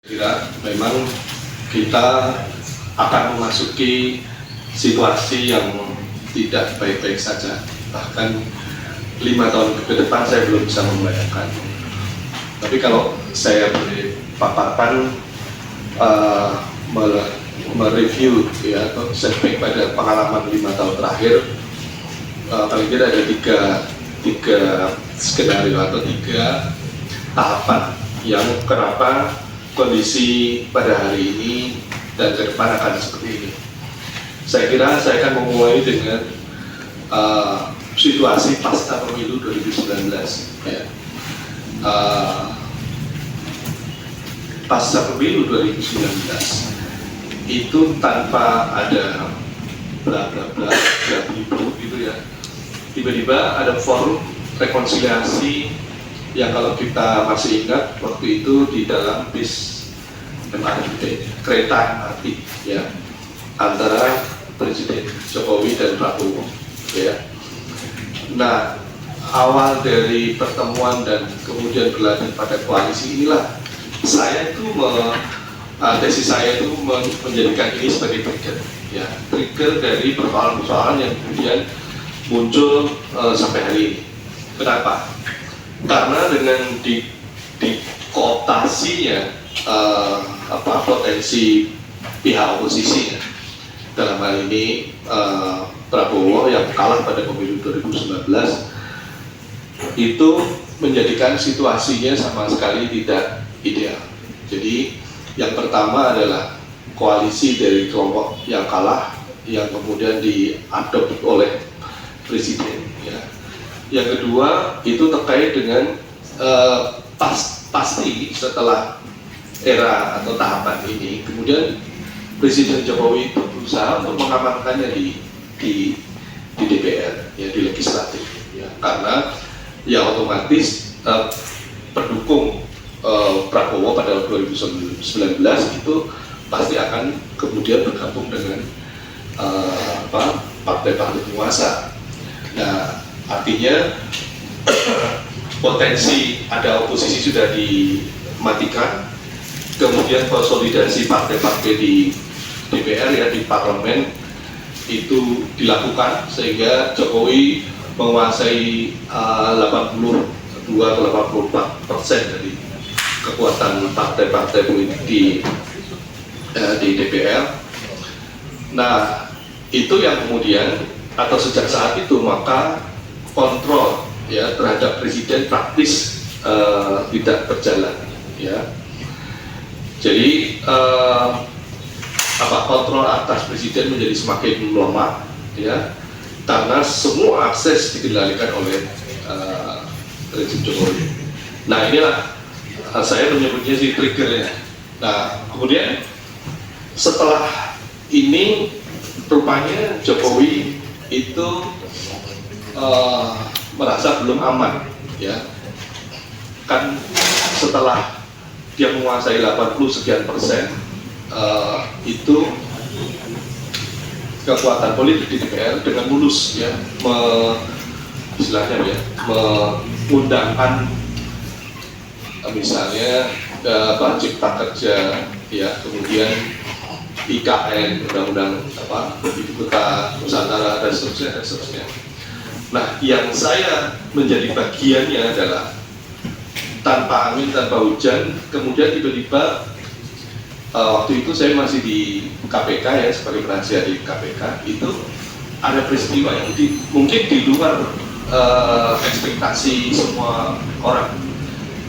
Kira memang kita akan memasuki situasi yang tidak baik-baik saja. Bahkan 5 tahun ke depan saya belum bisa membayangkan. Tapi kalau saya boleh paparkan, mereview ya, atau setback pada pengalaman 5 tahun terakhir, paling tidak ada tiga skenario atau 3 tahapan yang kenapa kondisi pada hari ini dan ke depan akan seperti ini. Saya kira saya akan memulai dengan situasi pasca pemilu 2019 ya. Pasca pemilu 2019 itu tanpa ada bla bla bla gitu ya, tiba-tiba ada forum rekonsiliasi yang kalau kita masih ingat waktu itu di dalam bis MRT, kereta MRT ya, antara Presiden Jokowi dan Prabowo ya. Nah, awal dari pertemuan dan kemudian berlanjut pada koalisi inilah saya itu tesis saya itu menjadikan ini sebagai trigger ya, trigger dari persoalan-persoalan yang kemudian muncul sampai hari ini. Kenapa? Karena dengan di kooptasinya potensi pihak oposisi ya, dalam hal ini Prabowo yang kalah pada pemilu 2019 itu menjadikan situasinya sama sekali tidak ideal. Jadi yang pertama adalah koalisi dari kelompok yang kalah yang kemudian diadop oleh presiden ya. Yang kedua itu terkait dengan pasti setelah era atau tahapan ini kemudian Presiden Jokowi itu berusaha untuk mengamankannya di DPR ya, di legislatif ya, karena ya otomatis pendukung Prabowo pada 2019 itu pasti akan kemudian bergabung dengan partai-partai penguasa. Nah, artinya potensi ada oposisi sudah dimatikan, kemudian konsolidasi partai-partai di DPR ya, di parlemen itu dilakukan sehingga Jokowi menguasai 82-84% dari kekuatan partai-partai politik di DPR. Nah, itu yang kemudian atau sejak saat itu maka kontrol ya terhadap presiden praktis tidak berjalan ya. Jadi kontrol atas presiden menjadi semakin melemah ya, karena semua akses dikendalikan oleh Presiden Jokowi. Nah, inilah saya menyebutnya si triggernya. Nah, kemudian setelah ini rupanya Jokowi itu merasa belum aman ya, kan setelah dia menguasai 80-sekian persen itu kekuatan politik di DPR dengan mulus ya istilahnya ya mengundangkan misalnya Cipta Kerja ya, kemudian IKN, undang-undang Ibu Kota Nusantara dan seterusnya. Nah, yang saya menjadi bagiannya adalah tanpa angin, tanpa hujan, kemudian tiba-tiba waktu itu saya masih di KPK ya, sebagai penasihat di KPK, itu ada peristiwa yang mungkin di luar ekspektasi semua orang.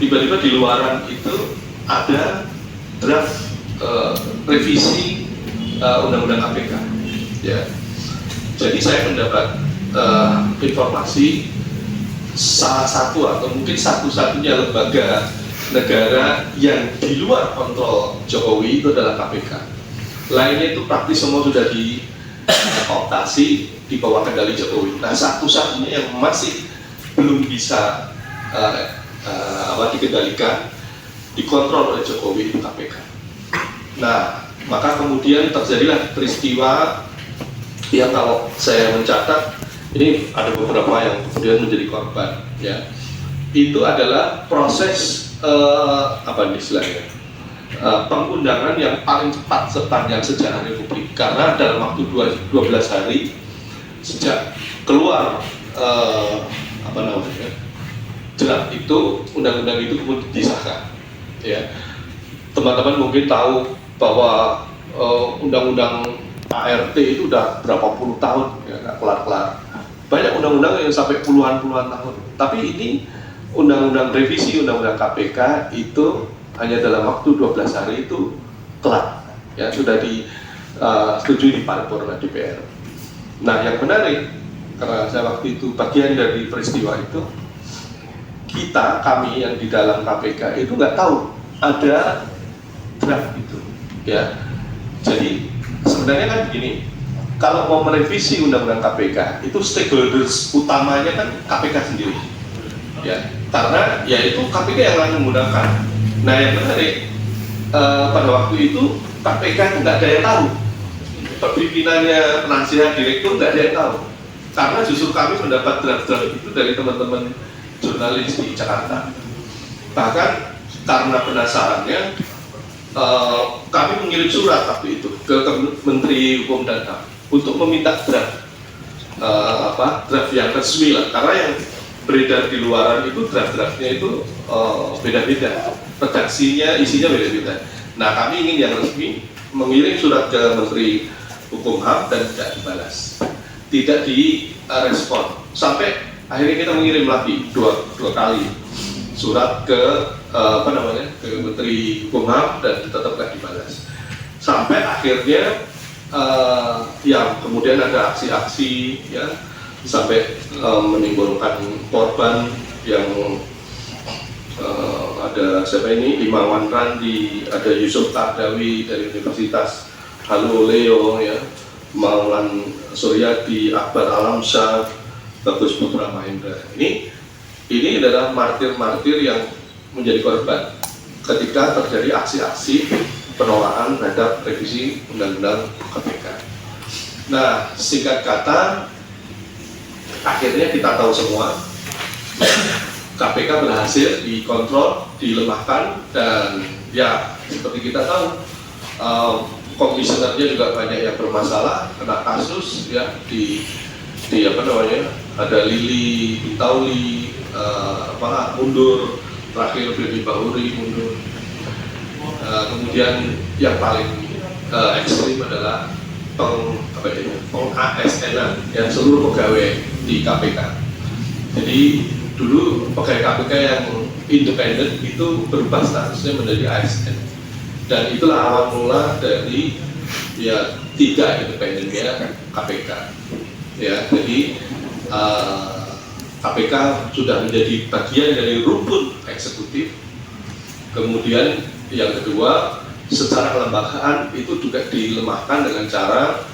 Tiba-tiba di luaran itu ada draft revisi undang-undang KPK ya. Jadi saya mendapat informasi salah satu atau mungkin satu-satunya lembaga negara yang di luar kontrol Jokowi itu adalah KPK. Lainnya itu praktis semua sudah dikooptasi di bawah kendali Jokowi. Nah, satu-satunya yang masih belum bisa dikendalikan, dikontrol oleh Jokowi itu KPK. Nah, maka kemudian terjadilah peristiwa yang kalau saya mencatat ini ada beberapa yang kemudian menjadi korban ya. Itu adalah proses apa istilahnya pengundangan yang paling cepat sepanjang sejarah Republik, karena dalam waktu 12 hari sejak keluar draft itu, undang-undang itu kemudian disahkan. Ya, teman-teman mungkin tahu bahwa undang-undang ART itu udah berapa puluh tahun ya, nggak kelar-kelar. Banyak undang-undang yang sampai puluhan tahun. Tapi ini undang-undang revisi undang-undang KPK itu hanya dalam waktu 12 hari itu kelar. Ya, sudah disetujui di paripurna DPR. Nah, yang menarik, karena saya waktu itu bagian dari peristiwa itu, kami yang di dalam KPK itu nggak tahu ada draft itu. Ya, jadi sebenarnya kan begini, kalau mau merevisi undang-undang KPK itu stakeholders utamanya kan KPK sendiri, ya, karena ya itu KPK yang akan menggunakan. Nah, yang menarik pada waktu itu KPK itu nggak ada yang tahu, pimpinannya, penasihat, direktur nggak ada yang tahu, karena justru kami mendapat draft-draft itu dari teman-teman jurnalis di Jakarta. Bahkan karena penasarannya, kami mengirim surat waktu itu ke Menteri Hukum dan HAM untuk meminta draft yang resmi lah, karena yang beredar di luaran itu draft-draftnya itu beda-beda, redaksinya, isinya beda-beda. Nah, kami ingin yang resmi, mengirim surat ke Menteri Hukum HAM dan tidak dibalas, tidak direspon, sampai akhirnya kita mengirim lagi dua kali surat ke ke Menteri Hukum HAM dan tetap tidak dibalas, sampai akhirnya yang kemudian ada aksi-aksi ya, sampai menimbulkan korban yang ada siapa ini, Imawan Randi, ada Yusuf Kardawi dari Universitas Haloleo ya, Maulan Suryadi, Akbar Alamsyah, Bagus Putra Mahendra. Ini adalah martir-martir yang menjadi korban ketika terjadi aksi-aksi penolakan terhadap revisi Undang-Undang KPK. Nah, singkat kata, akhirnya kita tahu semua, KPK berhasil dikontrol, dilemahkan, dan ya seperti kita tahu, komisionernya juga banyak yang bermasalah, kena kasus ya ada Lili Pintauli mundur, terakhir Firly Bahuri mundur. Kemudian yang paling ekstrim adalah peng-ASN-an ya, seluruh pegawai di KPK. Jadi dulu pegawai KPK yang independen itu berubah statusnya menjadi ASN, dan itulah awal mula dari ya 3 independennya KPK. Ya, jadi KPK sudah menjadi bagian dari rumpun eksekutif. Kemudian yang kedua, secara kelembagaan itu juga dilemahkan dengan cara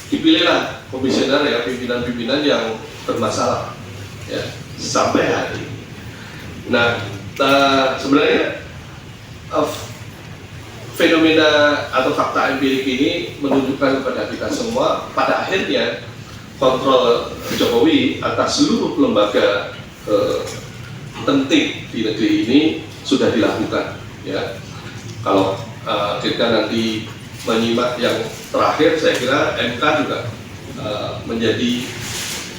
dipilihlah komisioner ya, pimpinan-pimpinan yang bermasalah ya, sampai hari ini. Nah, sebenarnya fenomena atau fakta empirik ini menunjukkan kepada kita semua, pada akhirnya kontrol Jokowi atas seluruh lembaga penting di negeri ini sudah dilakukan ya. Kalau kita nanti menyimak yang terakhir, saya kira MK juga menjadi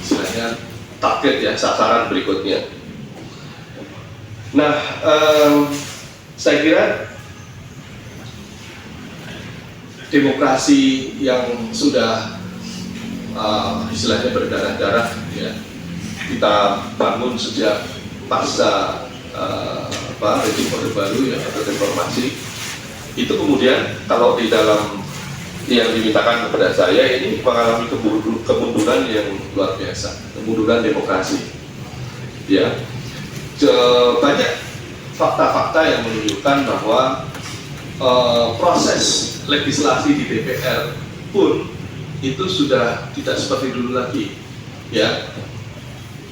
istilahnya target ya, sasaran berikutnya. Nah, saya kira demokrasi yang sudah istilahnya berdarah-darah ya, kita bangun sejak pasca rezim Orde Baru ya, atau reformasi, itu kemudian kalau di dalam yang dimintakan kepada saya ini mengalami kemunduran yang luar biasa, kemunduran demokrasi ya. Banyak fakta-fakta yang menunjukkan bahwa proses legislasi di DPR pun itu sudah tidak seperti dulu lagi ya.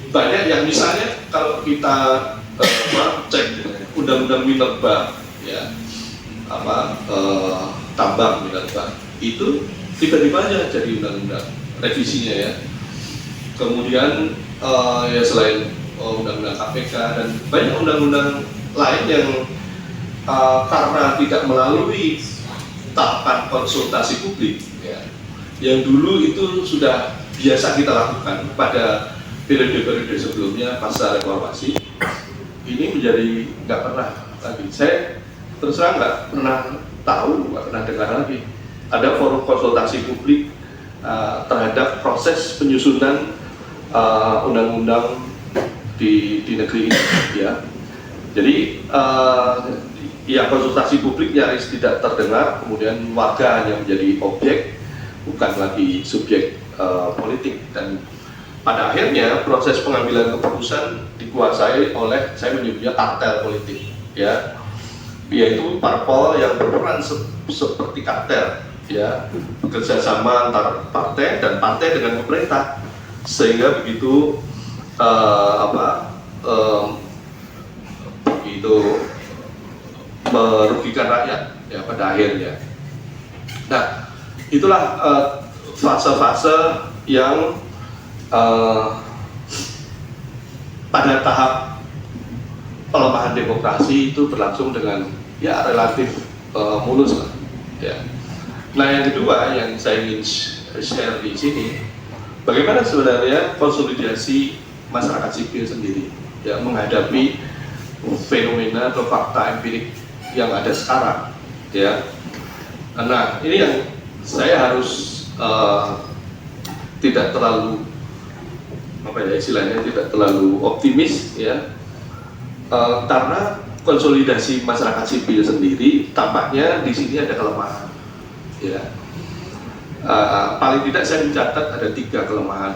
Banyak yang misalnya kalau kita cek undang-undang minerba ya, tambang minerba itu tiba-tiba aja jadi undang-undang revisinya ya. Kemudian ya selain undang-undang KPK dan banyak undang-undang lain yang karena tidak melalui tahapan konsultasi publik, ya, yang dulu itu sudah biasa kita lakukan pada periode-periode sebelumnya pasca reformasi, ini menjadi nggak pernah lagi. Saya terus terang nggak pernah tahu, nggak pernah dengar lagi ada forum konsultasi publik terhadap proses penyusunan undang-undang di negeri ini, ya. Jadi ya konsultasi publik nyaris tidak terdengar, kemudian warga hanya menjadi objek, bukan lagi subjek politik, dan pada akhirnya proses pengambilan keputusan dikuasai oleh, saya menyebutnya kartel politik, ya, yaitu parpol yang berperan seperti kartel, ya, bekerja sama antar partai dan partai dengan pemerintah, sehingga begitu begitu merugikan rakyat, ya, pada akhirnya. Nah, itulah fase-fase yang pada tahap pelemahan demokrasi itu berlangsung dengan, ya, relatif mulus lah, ya. Nah, yang kedua yang saya ingin share di sini, bagaimana sebenarnya konsolidasi masyarakat sipil sendiri, ya, menghadapi fenomena atau fakta empirik yang ada sekarang, ya. Nah, ini yang saya harus tidak terlalu istilahnya tidak terlalu optimis, ya, karena konsolidasi masyarakat sipil sendiri tampaknya di sini ada kelemahan, ya. Paling tidak saya mencatat ada 3 kelemahan.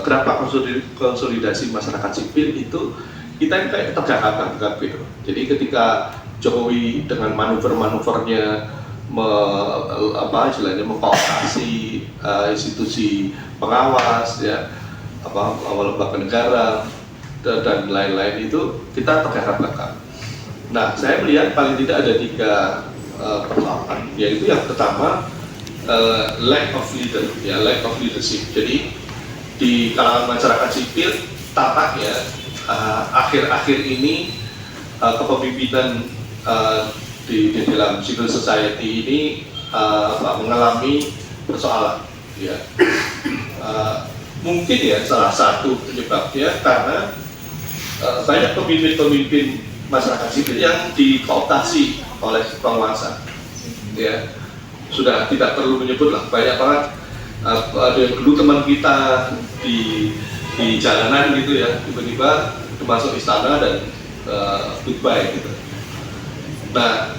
Kenapa konsolidasi masyarakat sipil itu kita kayak tergagap-gagap gitu. Jadi ketika Jokowi dengan manuver-manuvernya istilahnya mengkooptasi institusi pengawas, ya, lembaga negara dan lain-lain, itu kita tergagap-gagap. Nah, saya melihat paling tidak ada 3 persoalan, yaitu yang pertama lack of leadership. Jadi di kalangan masyarakat sipil tampaknya akhir-akhir ini kepemimpinan di dalam civil society ini mengalami persoalan, ya. Mungkin, ya, salah satu penyebabnya karena banyak pemimpin-pemimpin masyarakat sipil yang dikooptasi oleh penguasa, ya. Sudah tidak perlu menyebut lah, banyak banget dulu teman kita di jalanan gitu, ya, tiba-tiba masuk istana dan goodbye gitu. Nah,